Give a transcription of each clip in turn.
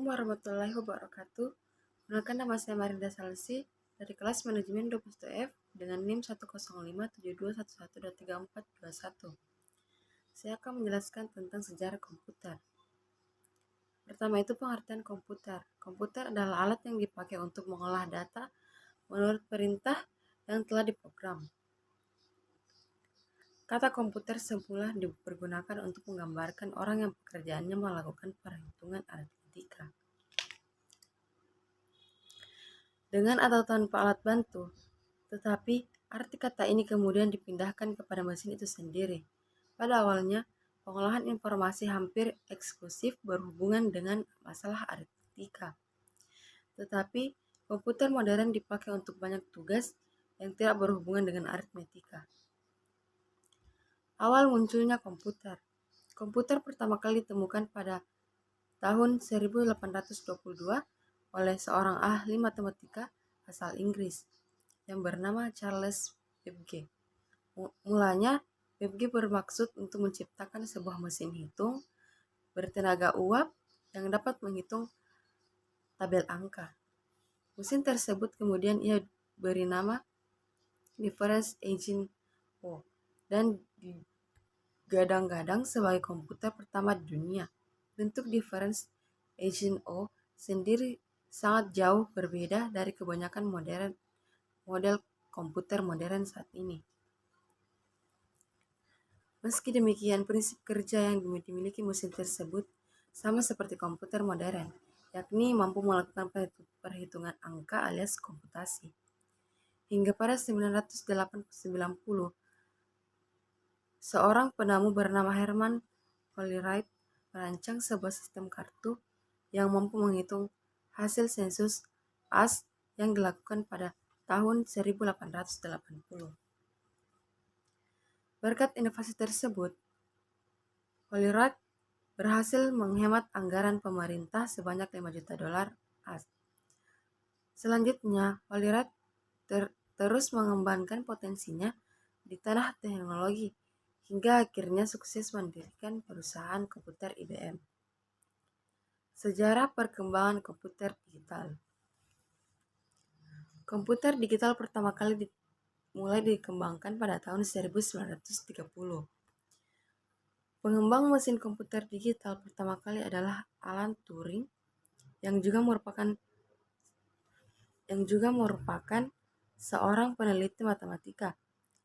warahmatullahi wabarakatuh. Perkenalkan, nama saya Marinda Salsi dari kelas Manajemen 21F dengan NIM 1057211.3421. Saya akan menjelaskan tentang sejarah komputer. Pertama itu pengertian komputer. Komputer adalah alat yang dipakai untuk mengolah data menurut perintah yang telah diprogram. Kata komputer semula dipergunakan untuk menggambarkan orang yang pekerjaannya melakukan perhitungan aritmatika dengan atau tanpa alat bantu, tetapi arti kata ini kemudian dipindahkan kepada mesin itu sendiri. Pada awalnya, pengolahan informasi hampir eksklusif berhubungan dengan masalah aritmatika. Tetapi, komputer modern dipakai untuk banyak tugas yang tidak berhubungan dengan aritmatika. Awal munculnya komputer. Komputer pertama kali ditemukan pada tahun 1822 oleh seorang ahli matematika asal Inggris yang bernama Charles Babbage. Mulanya, Babbage bermaksud untuk menciptakan sebuah mesin hitung bertenaga uap yang dapat menghitung tabel angka. Mesin tersebut kemudian ia beri nama Difference Engine O dan digadang-gadang sebagai komputer pertama di dunia. Bentuk Difference Engine O sendiri sangat jauh berbeda dari kebanyakan model komputer modern saat ini. Meski demikian, prinsip kerja yang dimiliki mesin tersebut sama seperti komputer modern, yakni mampu melakukan perhitungan angka alias komputasi. Hingga pada 1990, seorang penemu bernama Herman Hollerith merancang sebuah sistem kartu yang mampu menghitung hasil sensus AS yang dilakukan pada tahun 1880. Berkat inovasi tersebut, Hollerith berhasil menghemat anggaran pemerintah sebanyak $5 juta AS. Selanjutnya, Hollerith terus mengembangkan potensinya di tanah teknologi hingga akhirnya sukses mendirikan perusahaan komputer IBM. Sejarah perkembangan komputer digital. Komputer digital pertama kali mulai dikembangkan pada tahun 1930. Pengembang mesin komputer digital pertama kali adalah Alan Turing yang juga merupakan seorang peneliti matematika.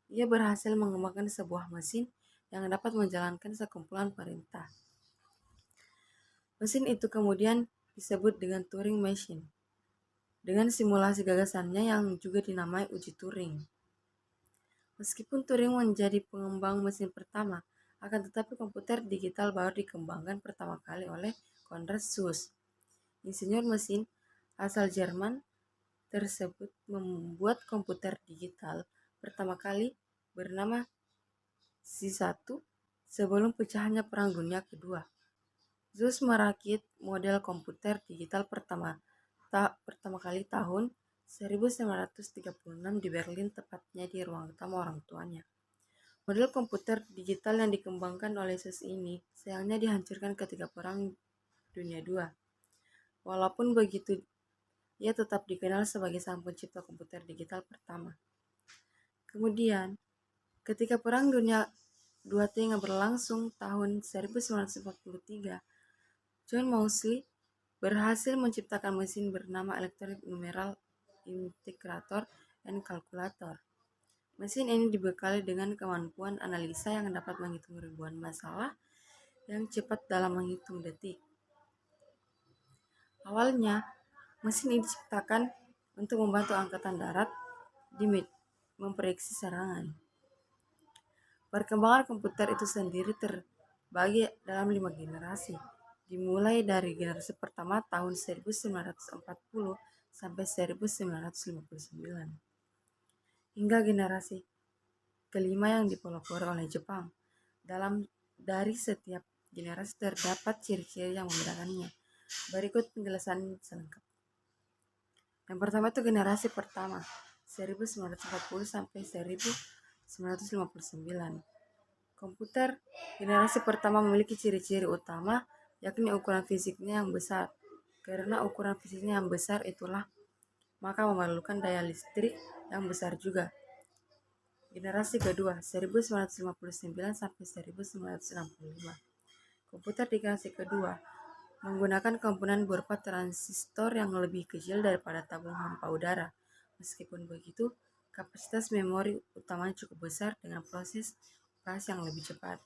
Ia berhasil mengembangkan sebuah mesin yang dapat menjalankan sekumpulan perintah. Mesin itu kemudian disebut dengan Turing Machine, dengan simulasi gagasannya yang juga dinamai uji Turing. Meskipun Turing menjadi pengembang mesin pertama, akan tetapi komputer digital baru dikembangkan pertama kali oleh Konrad Zuse. Insinyur mesin asal Jerman tersebut membuat komputer digital pertama kali bernama C1 sebelum pecahnya Perang Dunia Kedua. Zuse merakit model komputer digital pertama kali tahun 1936 di Berlin, tepatnya di ruang tamu orang tuanya. Model komputer digital yang dikembangkan oleh Zuse ini sayangnya dihancurkan ketika Perang Dunia II. Walaupun begitu, ia tetap dikenal sebagai sang pencipta komputer digital pertama. Kemudian, ketika Perang Dunia II tengah berlangsung tahun 1943, John Moseley berhasil menciptakan mesin bernama Electronic Numeral Integrator and Calculator. Mesin ini dibekali dengan kemampuan analisa yang dapat menghitung ribuan masalah yang cepat dalam menghitung detik. Awalnya, mesin ini diciptakan untuk membantu Angkatan Darat di memprediksi serangan. Perkembangan komputer itu sendiri terbagi dalam 5 generasi, dimulai dari generasi pertama tahun 1940 sampai 1959, hingga generasi kelima yang dipelopori oleh Jepang. Dari setiap generasi terdapat ciri-ciri yang membedakannya. Berikut penjelasan selengkap. Yang pertama itu generasi pertama, 1940 sampai 1959. Komputer generasi pertama memiliki ciri-ciri utama, yakni ukuran fisiknya yang besar, Karena ukuran fisiknya yang besar itulah maka memerlukan daya listrik yang besar juga. Generasi kedua, 1959 sampai 1965. Komputer di generasi kedua menggunakan komponen berupa transistor yang lebih kecil daripada tabung hampa udara. Meskipun begitu, kapasitas memori utamanya cukup besar dengan proses operasi yang lebih cepat.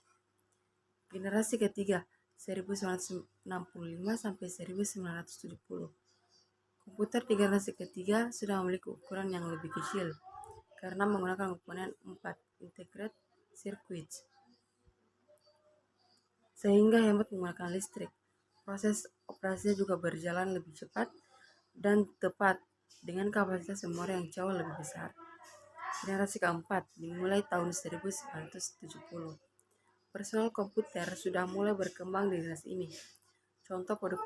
Generasi ketiga, 1965 sampai 1970. Komputer di generasi ketiga sudah memiliki ukuran yang lebih kecil karena menggunakan komponen 4 integrated circuits, sehingga hemat menggunakan listrik. Proses operasinya juga berjalan lebih cepat dan tepat dengan kapasitas memori yang jauh lebih besar. Generasi keempat dimulai tahun 1970. Personal komputer sudah mulai berkembang di generasi ini. Contoh produk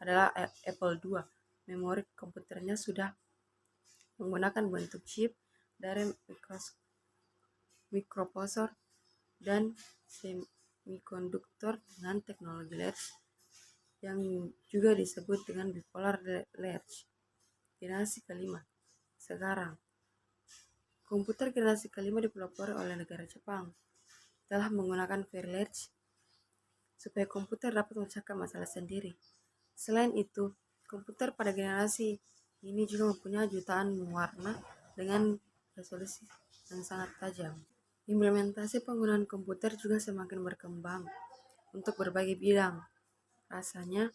adalah Apple II. Memori komputernya sudah menggunakan bentuk chip dari mikroprosesor dan semikonduktor dengan teknologi latch yang juga disebut dengan bipolar latch. Generasi kelima. Sekarang, komputer generasi kelima dipelopori oleh negara Jepang telah menggunakan latch supaya komputer dapat memecahkan masalah sendiri. Selain itu, komputer pada generasi ini juga mempunyai jutaan warna dengan resolusi yang sangat tajam. Implementasi penggunaan komputer juga semakin berkembang untuk berbagai bidang. Rasanya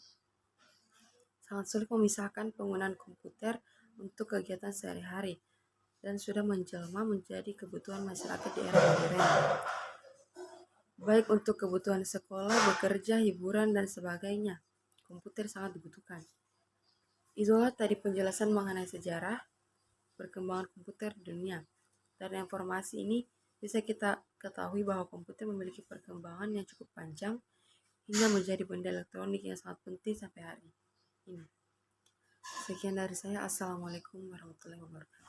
sangat sulit memisahkan penggunaan komputer untuk kegiatan sehari-hari dan sudah menjelma menjadi kebutuhan masyarakat di era modern. Baik untuk kebutuhan sekolah, bekerja, hiburan, dan sebagainya, komputer sangat dibutuhkan. Itulah tadi penjelasan mengenai sejarah perkembangan komputer di dunia. Dari informasi ini bisa kita ketahui bahwa komputer memiliki perkembangan yang cukup panjang hingga menjadi benda elektronik yang sangat penting sampai hari ini. Sekian dari saya. Assalamualaikum warahmatullahi wabarakatuh.